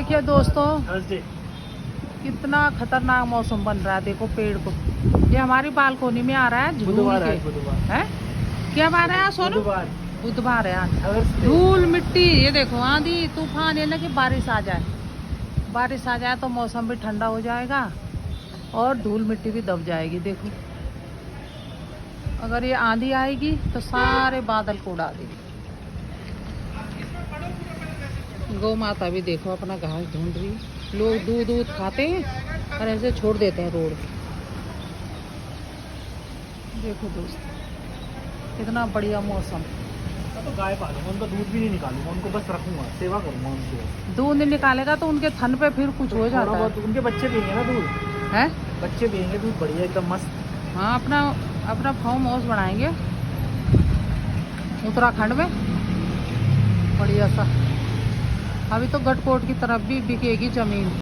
देखिए दोस्तों कितना खतरनाक मौसम बन रहा है। देखो पेड़ को, ये हमारी बालकोनी में आ रहा है झूल बुधवार के। है क्या बार है आज सोनू? बुधवार बुधवार है आज। धूल मिट्टी, ये देखो आंधी तूफान, ये ना कि बारिश आ जाए। बारिश आ जाए तो मौसम भी ठंडा हो जाएगा और धूल मिट्टी भी दब जाएगी। देखो अगर ये आंधी आएगी तो सारे बादल को उड़ा देगी। गौ माता भी देखो अपना घास ढूंढ रही है। लोग दूध दूध खाते हैं और ऐसे छोड़ देते हैं रोड पे। देखो दोस्त कितना बढ़िया मौसम। मैं तो गाय पालूंगा, उनका दूध भी नहीं निकालूंगा, उनको बस रखूंगा, सेवा करूंगा उनकी। दूध नहीं निकालेगा तो उनके थन पे फिर कुछ हो जाता है। उनके बच्चे पियेंगे ना दूध, है बच्चे पियेंगे दूध, बढ़िया एकदम मस्त। हाँ, अपना फार्म हाउस बनाएंगे उत्तराखंड में बढ़िया सा। अभी तो गटकोट की तरफ भी बिकेगी जमीन।